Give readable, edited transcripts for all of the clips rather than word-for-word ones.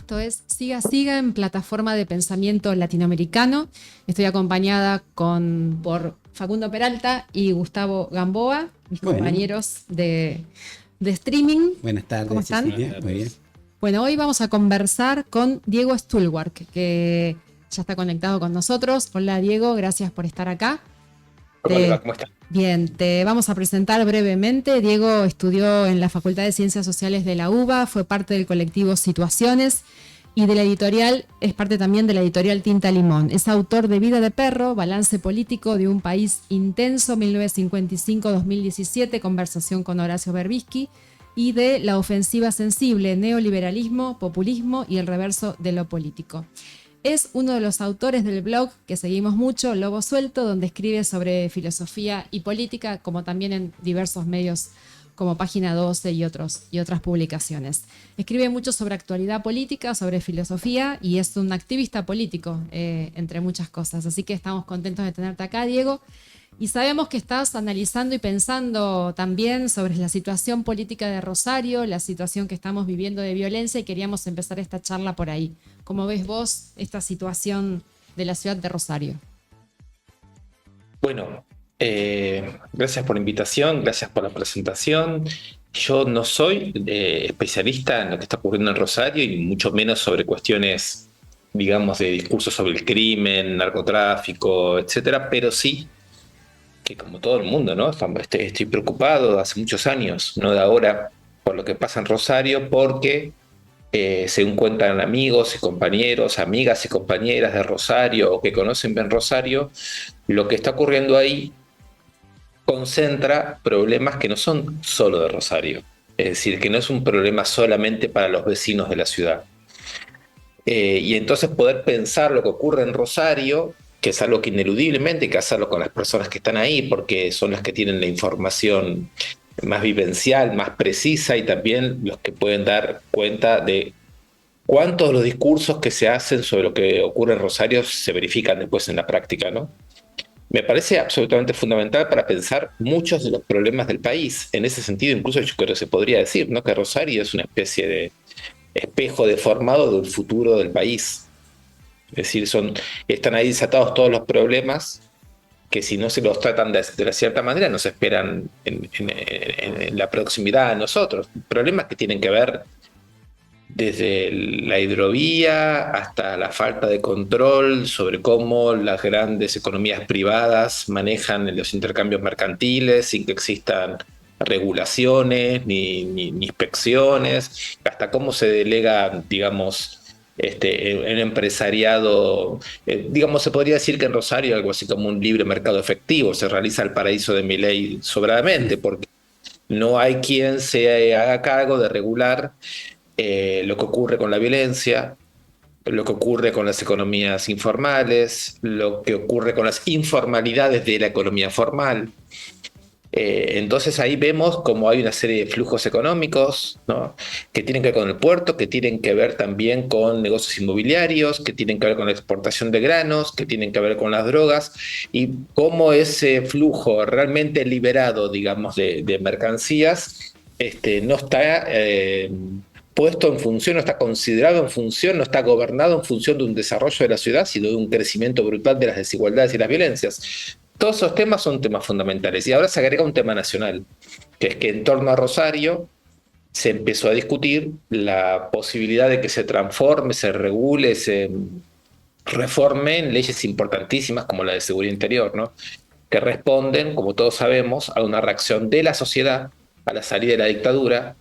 Esto es Siga Siga en plataforma de pensamiento latinoamericano. Estoy acompañada por Facundo Peralta y Gustavo Gamboa, mis compañeros de streaming. Buenas tardes, ¿Cómo están? Cecilia. Muy bien. Bueno, hoy vamos a conversar con Diego Stulwark, que ya está conectado con nosotros. Hola Diego, gracias por estar acá. ¿Cómo le va? ¿Cómo está? Bien, te vamos a presentar brevemente. Diego estudió en la Facultad de Ciencias Sociales de la UBA, fue parte del colectivo Situaciones y de la editorial, es parte también de la editorial Tinta Limón. Es autor de Vida de Perro, Balance Político de un País Intenso, 1955-2017, conversación con Horacio Berbisky, y de La Ofensiva Sensible, Neoliberalismo, Populismo y el Reverso de lo Político. Es uno de los autores del blog que seguimos mucho, Lobo Suelto, donde escribe sobre filosofía y política, como también en diversos medios como Página 12 y otras publicaciones. Escribe mucho sobre actualidad política, sobre filosofía y es un activista político, entre muchas cosas. Así que estamos contentos de tenerte acá, Diego. Y sabemos que estás analizando y pensando también sobre la situación política de Rosario, la situación que estamos viviendo de violencia, y queríamos empezar esta charla por ahí. ¿Cómo ves vos esta situación de la ciudad de Rosario? Bueno, gracias por la invitación, gracias por la presentación. Yo no soy especialista en lo que está ocurriendo en Rosario y mucho menos sobre cuestiones, digamos, de discursos sobre el crimen, narcotráfico, etcétera, pero sí que como todo el mundo, ¿no? Estoy preocupado hace muchos años, no de ahora, por lo que pasa en Rosario, porque según cuentan amigos y compañeros, amigas y compañeras de Rosario o que conocen bien Rosario, lo que está ocurriendo ahí concentra problemas que no son solo de Rosario. Es decir, que no es un problema solamente para los vecinos de la ciudad. Y entonces poder pensar lo que ocurre en Rosario, que es algo que ineludiblemente hay que hacerlo con las personas que están ahí, porque son las que tienen la información más vivencial, más precisa, y también los que pueden dar cuenta de cuántos de los discursos que se hacen sobre lo que ocurre en Rosario se verifican después en la práctica, ¿no? Me parece absolutamente fundamental para pensar muchos de los problemas del país. En ese sentido, incluso yo creo que se podría decir, ¿no?, que Rosario es una especie de espejo deformado del futuro del país. Es decir, están ahí desatados todos los problemas que, si no se los tratan de cierta manera, nos esperan en la proximidad a nosotros. Problemas que tienen que ver desde la hidrovía hasta la falta de control sobre cómo las grandes economías privadas manejan los intercambios mercantiles sin que existan regulaciones ni inspecciones, hasta cómo se delega, digamos, el empresariado. Digamos, se podría decir que en Rosario algo así como un libre mercado efectivo, se realiza el paraíso de Milei sobradamente, porque no hay quien se haga cargo de regular lo que ocurre con la violencia, lo que ocurre con las economías informales, lo que ocurre con las informalidades de la economía formal. Entonces ahí vemos cómo hay una serie de flujos económicos, ¿no?, que tienen que ver con el puerto, que tienen que ver también con negocios inmobiliarios, que tienen que ver con la exportación de granos, que tienen que ver con las drogas, y cómo ese flujo realmente liberado, digamos, de mercancías no está puesto en función, no está considerado en función, no está gobernado en función de un desarrollo de la ciudad, sino de un crecimiento brutal de las desigualdades y las violencias. Todos esos temas son temas fundamentales. Y ahora se agrega un tema nacional, que es que en torno a Rosario se empezó a discutir la posibilidad de que se transforme, se regule, se reforme en leyes importantísimas como la de seguridad interior, ¿no?, que responden, como todos sabemos, a una reacción de la sociedad a la salida de la dictadura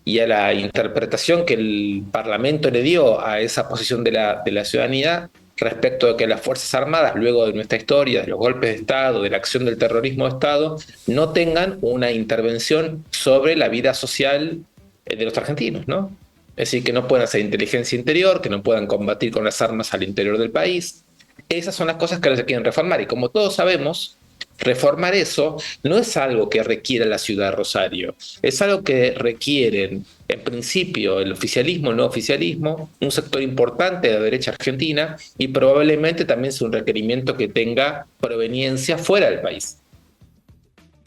y a la interpretación que el Parlamento le dio a esa posición de la ciudadanía respecto de que las Fuerzas Armadas, luego de nuestra historia, de los golpes de Estado, de la acción del terrorismo de Estado, no tengan una intervención sobre la vida social de los argentinos, ¿no? Es decir, que no puedan hacer inteligencia interior, que no puedan combatir con las armas al interior del país. Esas son las cosas que ahora se quieren reformar, y como todos sabemos, reformar eso no es algo que requiera la ciudad de Rosario, es algo que requieren, en principio, el oficialismo, el no oficialismo, un sector importante de la derecha argentina, y probablemente también es un requerimiento que tenga proveniencia fuera del país,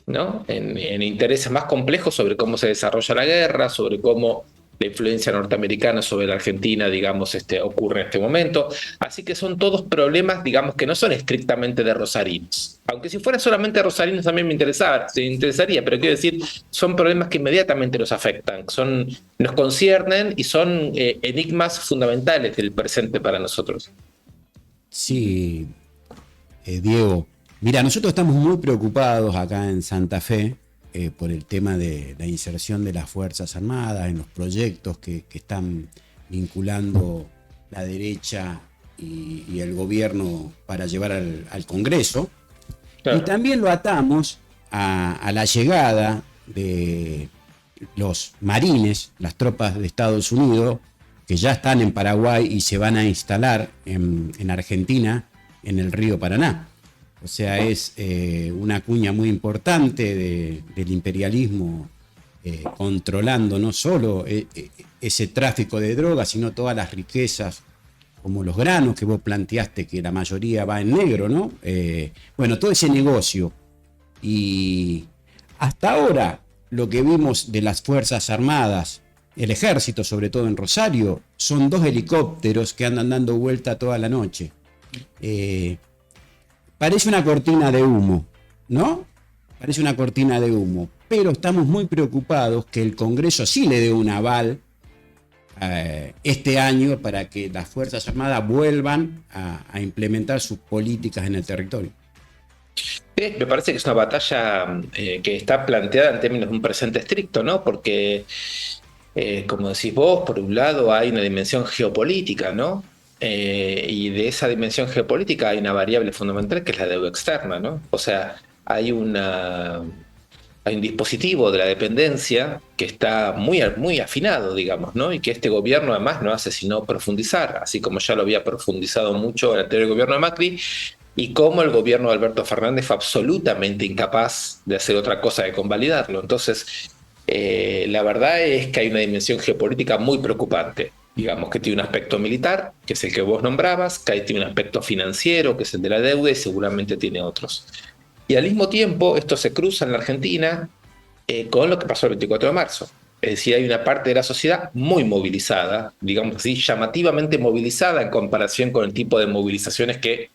¿no? En intereses más complejos sobre cómo se desarrolla la guerra, sobre cómo la influencia norteamericana sobre la Argentina, digamos, ocurre en este momento. Así que son todos problemas, digamos, que no son estrictamente de rosarinos. Aunque si fuera solamente de rosarinos también me interesaría, pero quiero decir, son problemas que inmediatamente nos afectan, nos conciernen y son enigmas fundamentales del presente para nosotros. Sí, Diego. Mira, nosotros estamos muy preocupados acá en Santa Fe por el tema de la inserción de las Fuerzas Armadas en los proyectos que están vinculando la derecha y el gobierno para llevar al Congreso. Claro. Y también lo atamos a la llegada de los marines, las tropas de Estados Unidos, que ya están en Paraguay y se van a instalar en Argentina, en el río Paraná. O sea, es una cuña muy importante del imperialismo controlando no solo ese tráfico de drogas, sino todas las riquezas, como los granos que vos planteaste, que la mayoría va en negro, ¿no? Bueno, todo ese negocio. Y hasta ahora, lo que vimos de las Fuerzas Armadas, el ejército, sobre todo en Rosario, son 2 helicópteros que andan dando vuelta toda la noche. Parece una cortina de humo, ¿no? Parece una cortina de humo, pero estamos muy preocupados que el Congreso sí le dé un aval este año para que las Fuerzas Armadas vuelvan a implementar sus políticas en el territorio. Me parece que es una batalla que está planteada en términos de un presente estricto, ¿no? Porque, como decís vos, por un lado hay una dimensión geopolítica, ¿no? Y de esa dimensión geopolítica hay una variable fundamental que es la deuda externa, ¿no? O sea, hay un dispositivo de la dependencia que está muy, muy afinado, digamos, ¿no? Y que este gobierno además no hace sino profundizar, así como ya lo había profundizado mucho el anterior gobierno de Macri, y como el gobierno de Alberto Fernández fue absolutamente incapaz de hacer otra cosa que convalidarlo. Entonces, la verdad es que hay una dimensión geopolítica muy preocupante. Digamos que tiene un aspecto militar, que es el que vos nombrabas, que tiene un aspecto financiero, que es el de la deuda, y seguramente tiene otros. Y al mismo tiempo, esto se cruza en la Argentina con lo que pasó el 24 de marzo. Es decir, hay una parte de la sociedad muy movilizada, digamos así, llamativamente movilizada en comparación con el tipo de movilizaciones que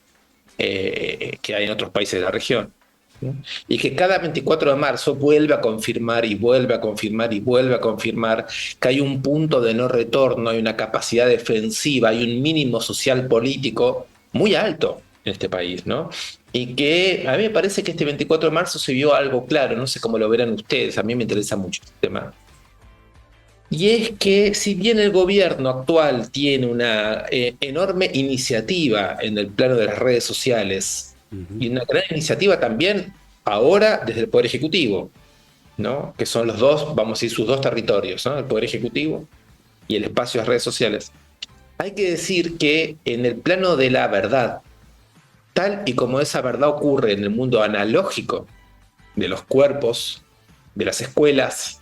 hay en otros países de la región. ¿No? Y que cada 24 de marzo vuelve a confirmar y vuelve a confirmar y vuelve a confirmar que hay un punto de no retorno, hay una capacidad defensiva, hay un mínimo social político muy alto en este país, ¿no? Y que a mí me parece que este 24 de marzo se vio algo claro, no sé cómo lo verán ustedes, a mí me interesa mucho este tema. Y es que si bien el gobierno actual tiene una enorme iniciativa en el plano de las redes sociales, y una gran iniciativa también ahora desde el Poder Ejecutivo, ¿no? Que son los dos, vamos a decir, sus dos territorios, ¿no? El Poder Ejecutivo y el espacio de las redes sociales. Hay que decir que en el plano de la verdad, tal y como esa verdad ocurre en el mundo analógico de los cuerpos, de las escuelas,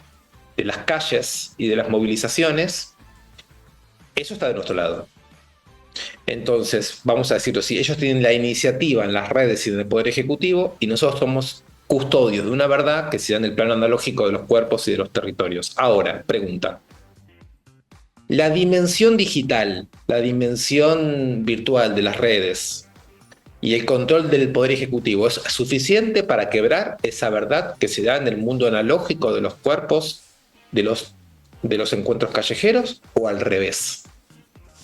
de las calles y de las movilizaciones, eso está de nuestro lado. Entonces, vamos a decirlo así, ellos tienen la iniciativa en las redes y en el Poder Ejecutivo y nosotros somos custodios de una verdad que se da en el plano analógico de los cuerpos y de los territorios. Ahora, pregunta. La dimensión digital, la dimensión virtual de las redes y el control del Poder Ejecutivo, ¿es suficiente para quebrar esa verdad que se da en el mundo analógico de los cuerpos, de los encuentros callejeros, o al revés?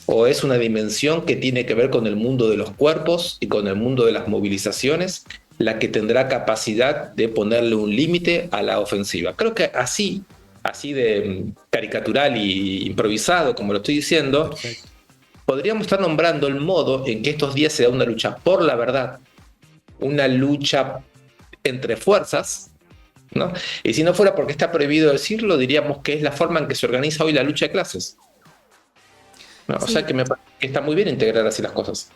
¿O es una dimensión que tiene que ver con el mundo de los cuerpos y con el mundo de las movilizaciones la que tendrá capacidad de ponerle un límite a la ofensiva? Creo que así de caricatural y improvisado, como lo estoy diciendo, perfecto, podríamos estar nombrando el modo en que estos días se da una lucha por la verdad, una lucha entre fuerzas, ¿no? Y si no fuera porque está prohibido decirlo, diríamos que es la forma en que se organiza hoy la lucha de clases. No, sí. O sea que me parece que está muy bien integrar así las cosas.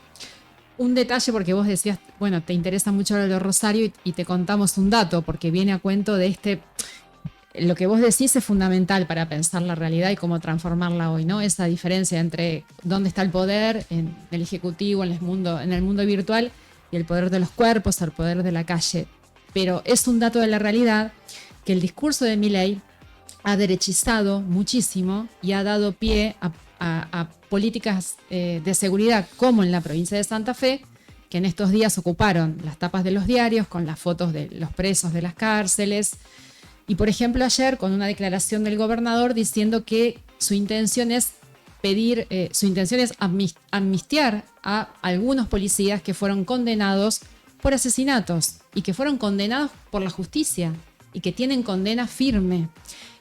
Un detalle, porque vos decías, bueno, te interesa mucho lo de Rosario y te contamos un dato, porque viene a cuento de lo que vos decís es fundamental para pensar la realidad y cómo transformarla hoy, ¿no? Esa diferencia entre dónde está el poder en el ejecutivo, en el mundo virtual, y el poder de los cuerpos, el poder de la calle. Pero es un dato de la realidad que el discurso de Milei ha derechizado muchísimo y ha dado pie a políticas de seguridad, como en la provincia de Santa Fe, que en estos días ocuparon las tapas de los diarios con las fotos de los presos de las cárceles. Y por ejemplo ayer con una declaración del gobernador diciendo que su intención es amnistiar a algunos policías que fueron condenados por asesinatos y que fueron condenados por la justicia y que tienen condena firme.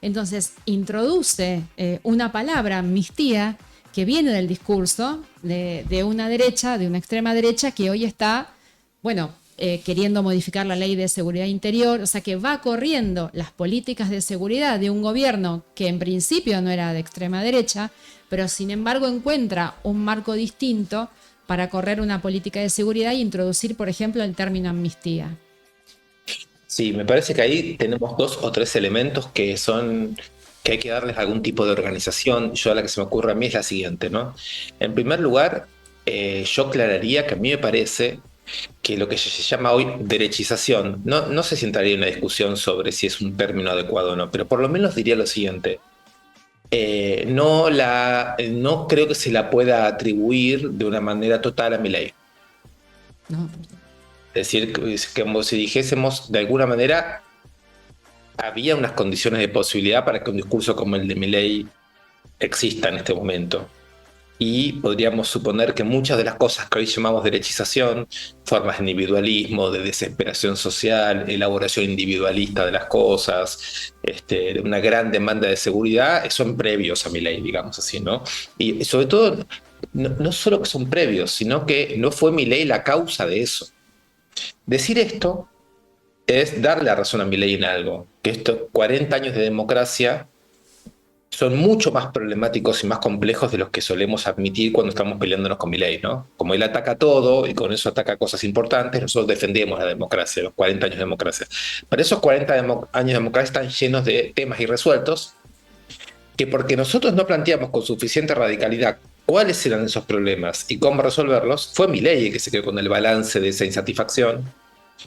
Entonces introduce una palabra, amnistía, que viene del discurso de una derecha, de una extrema derecha, que hoy está, queriendo modificar la ley de seguridad interior, o sea que va corriendo las políticas de seguridad de un gobierno que en principio no era de extrema derecha, pero sin embargo encuentra un marco distinto para correr una política de seguridad e introducir, por ejemplo, el término amnistía. Sí, me parece que ahí tenemos 2 o 3 elementos que hay que darles algún tipo de organización. Yo, la que se me ocurre a mí es la siguiente, ¿no? En primer lugar, yo aclararía que a mí me parece que lo que se llama hoy derechización, no sé si entraría en una discusión sobre si es un término adecuado o no, pero por lo menos diría lo siguiente. No creo que se la pueda atribuir de una manera total a Milei. No. Es decir, como si dijésemos, de alguna manera, había unas condiciones de posibilidad para que un discurso como el de Milei exista en este momento. Y podríamos suponer que muchas de las cosas que hoy llamamos derechización, formas de individualismo, de desesperación social, elaboración individualista de las cosas, una gran demanda de seguridad, son previos a Milei, digamos así, ¿no? Y sobre todo, no solo que son previos, sino que no fue Milei la causa de eso. Decir esto es darle la razón a Milei en algo, que estos 40 años de democracia son mucho más problemáticos y más complejos de los que solemos admitir cuando estamos peleándonos con Milei, ¿no? Como él ataca todo y con eso ataca cosas importantes, nosotros defendemos la democracia, los 40 años de democracia. Pero esos 40 años de democracia están llenos de temas irresueltos, que porque nosotros no planteamos con suficiente radicalidad cuáles eran esos problemas y cómo resolverlos, fue Milei el que se quedó con el balance de esa insatisfacción,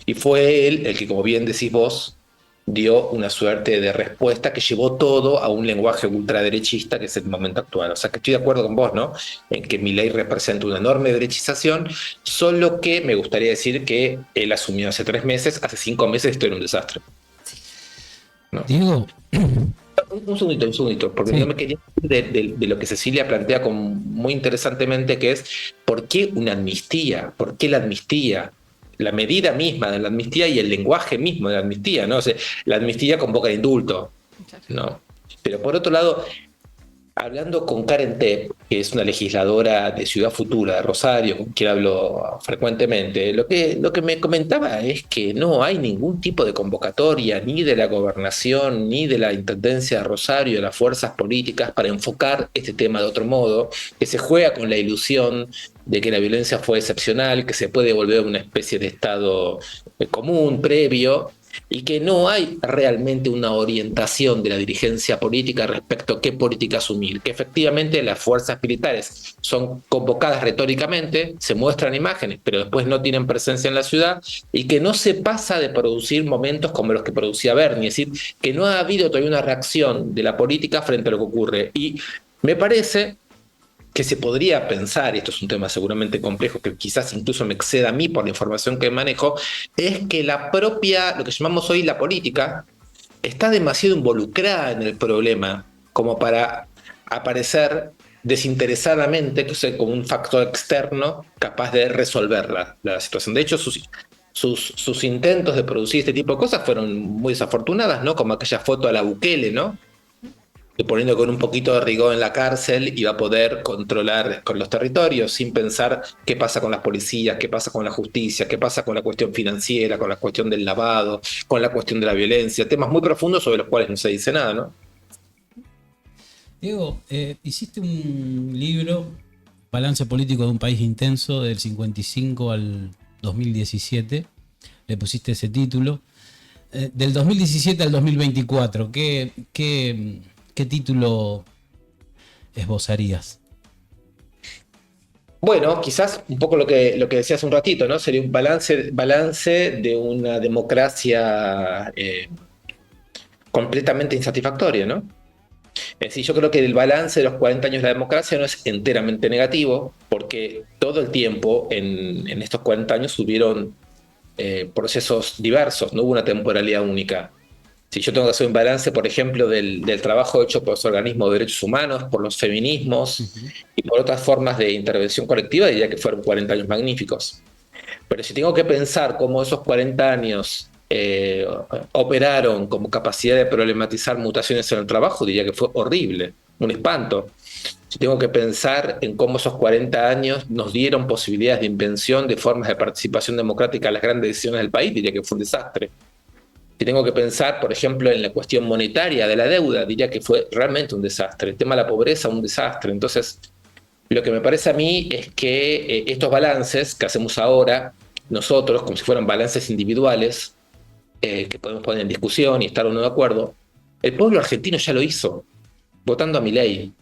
y fue él el que, como bien decís vos, dio una suerte de respuesta que llevó todo a un lenguaje ultraderechista, que es el momento actual. O sea que estoy de acuerdo con vos, ¿no? En que Milei representa una enorme derechización, solo que me gustaría decir que él asumió hace 3 meses, hace 5 meses esto era un desastre. ¿No? Diego. Un segundito, porque Sí. no me quería ir de lo que Cecilia plantea muy interesantemente, que es ¿por qué una amnistía? ¿Por qué la amnistía? La medida misma de la amnistía y el lenguaje mismo de la amnistía, ¿no? O sea, la amnistía convoca el indulto, ¿no? Pero por otro lado, hablando con Karen Tepp, que es una legisladora de Ciudad Futura, de Rosario, con quien hablo frecuentemente, lo que me comentaba es que no hay ningún tipo de convocatoria ni de la gobernación, ni de la Intendencia de Rosario, de las fuerzas políticas, para enfocar este tema de otro modo, que se juega con la ilusión de que la violencia fue excepcional, que se puede volver una especie de estado común, previo, y que no hay realmente una orientación de la dirigencia política respecto a qué política asumir, que efectivamente las fuerzas militares son convocadas retóricamente, se muestran imágenes, pero después no tienen presencia en la ciudad, y que no se pasa de producir momentos como los que producía Bernie, es decir, que no ha habido todavía una reacción de la política frente a lo que ocurre. Y me parece que se podría pensar, y esto es un tema seguramente complejo, que quizás incluso me exceda a mí por la información que manejo, es que la propia, lo que llamamos hoy la política, está demasiado involucrada en el problema como para aparecer desinteresadamente, que sea, como un factor externo capaz de resolver la situación. De hecho, sus intentos de producir este tipo de cosas fueron muy desafortunadas, ¿no? Como aquella foto a la Bukele, ¿no? Que poniendo con un poquito de rigor en la cárcel iba a poder controlar con los territorios sin pensar qué pasa con las policías, qué pasa con la justicia, qué pasa con la cuestión financiera, con la cuestión del lavado, con la cuestión de la violencia, temas muy profundos sobre los cuales no se dice nada, ¿no? Diego, hiciste un libro, Balance político de un país intenso, del 55 al 2017. Le pusiste ese título. Del 2017 al 2024, ¿qué título esbozarías? Bueno, quizás un poco lo que decía hace un ratito, ¿no? Sería un balance de una democracia completamente insatisfactoria, ¿no? Es decir, yo creo que el balance de los 40 años de la democracia no es enteramente negativo, porque todo el tiempo en estos 40 años hubieron procesos diversos, no hubo una temporalidad única. Si yo tengo que hacer un balance, por ejemplo, del trabajo hecho por los organismos de derechos humanos, por los feminismos y por otras formas de intervención colectiva, diría que fueron 40 años magníficos. Pero si tengo que pensar cómo esos 40 años operaron como capacidad de problematizar mutaciones en el trabajo, diría que fue horrible, un espanto. Si tengo que pensar en cómo esos 40 años nos dieron posibilidades de invención de formas de participación democrática en las grandes decisiones del país, diría que fue un desastre. Si tengo que pensar, por ejemplo, en la cuestión monetaria de la deuda, diría que fue realmente un desastre. El tema de la pobreza, un desastre. Entonces, lo que me parece a mí es que estos balances que hacemos ahora, nosotros, como si fueran balances individuales, que podemos poner en discusión y estar o no de acuerdo, el pueblo argentino ya lo hizo, votando a Milei,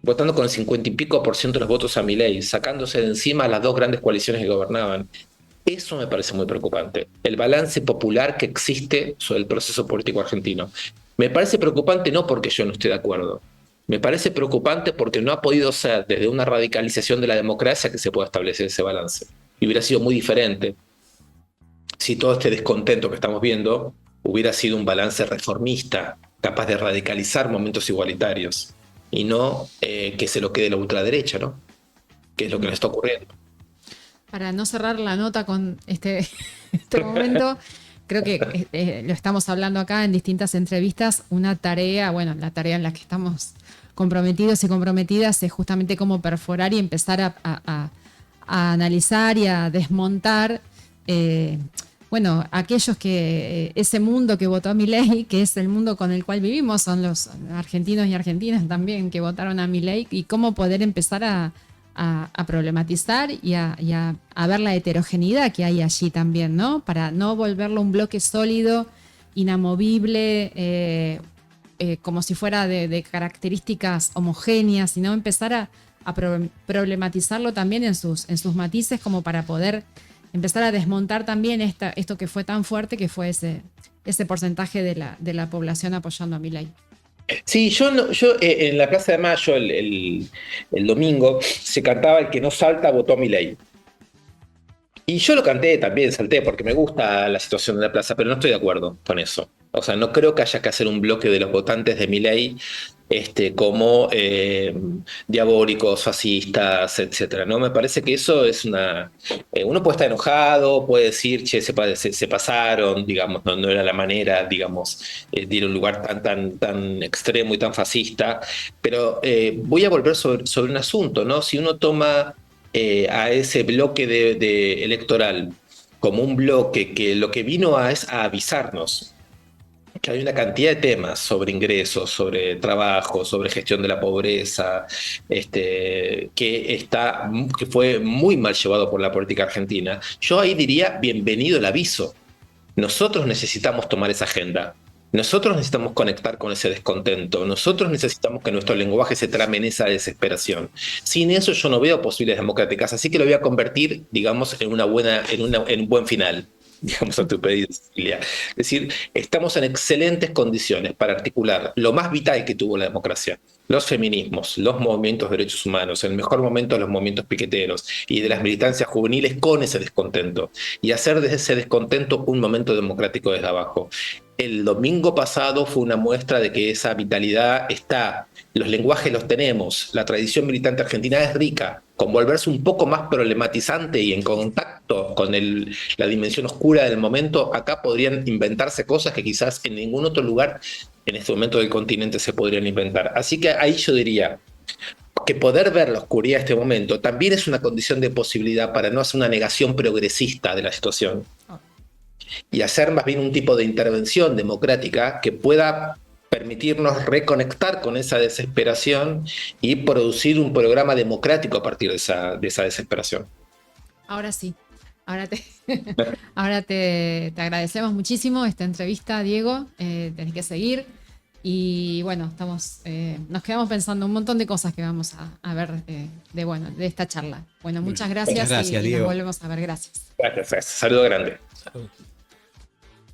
votando con el 50 y pico % de los votos a Milei, sacándose de encima a las dos grandes coaliciones que gobernaban. Eso me parece muy preocupante, el balance popular que existe sobre el proceso político argentino. Me parece preocupante no porque yo no esté de acuerdo, me parece preocupante porque no ha podido ser desde una radicalización de la democracia que se pueda establecer ese balance. Y hubiera sido muy diferente si todo este descontento que estamos viendo hubiera sido un balance reformista, capaz de radicalizar momentos igualitarios, y no que se lo quede la ultraderecha, ¿no? Que es lo que nos está ocurriendo. Para no cerrar la nota con este momento, creo que lo estamos hablando acá en distintas entrevistas, una tarea, bueno, la tarea en la que estamos comprometidos y comprometidas es justamente cómo perforar y empezar a analizar y a desmontar, bueno, aquellos que ese mundo que votó a Milei, que es el mundo con el cual vivimos, son los argentinos y argentinas también que votaron a Milei, y cómo poder empezar a problematizar y a ver la heterogeneidad que hay allí también, ¿no? Para no volverlo un bloque sólido, inamovible, como si fuera de características homogéneas, sino empezar a problematizarlo también en sus matices, como para poder empezar a desmontar también esto que fue tan fuerte, que fue ese porcentaje de la población apoyando a Milei. Sí, yo en la Plaza de Mayo el domingo se cantaba "El que no salta votó a Milei". Y yo lo canté también, salté, porque me gusta la situación de la plaza, pero no estoy de acuerdo con eso. O sea, no creo que haya que hacer un bloque de los votantes de Milei como diabólicos, fascistas, etcétera, ¿no? Me parece que eso es uno puede estar enojado, puede decir, che, se pasaron, digamos, no era la manera, digamos, de ir a un lugar tan extremo y tan fascista, pero voy a volver sobre un asunto, ¿no? Si uno toma a ese bloque de electoral como un bloque que lo que vino es a avisarnos que hay una cantidad de temas sobre ingresos, sobre trabajo, sobre gestión de la pobreza, que fue muy mal llevado por la política argentina. Yo ahí diría, bienvenido el aviso. Nosotros necesitamos tomar esa agenda. Nosotros necesitamos conectar con ese descontento. Nosotros necesitamos que nuestro lenguaje se trame en esa desesperación. Sin eso yo no veo posibilidades democráticas, así que lo voy a convertir, digamos, en un buen final, digamos, a tu pedido, Cecilia. Es decir, estamos en excelentes condiciones para articular lo más vital que tuvo la democracia: los feminismos, los movimientos de derechos humanos, el mejor momento de los movimientos piqueteros y de las militancias juveniles, con ese descontento, y hacer desde ese descontento un momento democrático desde abajo. El domingo pasado fue una muestra de que esa vitalidad está. Los lenguajes los tenemos, la tradición militante argentina es rica. Con volverse un poco más problematizante y en contacto con la dimensión oscura del momento, acá podrían inventarse cosas que quizás en ningún otro lugar en este momento del continente se podrían inventar. Así que ahí yo diría que poder ver la oscuridad de este momento también es una condición de posibilidad para no hacer una negación progresista de la situación y hacer más bien un tipo de intervención democrática que pueda permitirnos reconectar con esa desesperación y producir un programa democrático a partir de esa desesperación. Ahora sí, ahora te agradecemos muchísimo esta entrevista, Diego. Tenés que seguir. Y bueno, nos quedamos pensando un montón de cosas que vamos a ver de esta charla. Bueno, muchas gracias, Muchas gracias, y Diego. nos volvemos a ver. Gracias. Gracias. Saludo grande. Salud.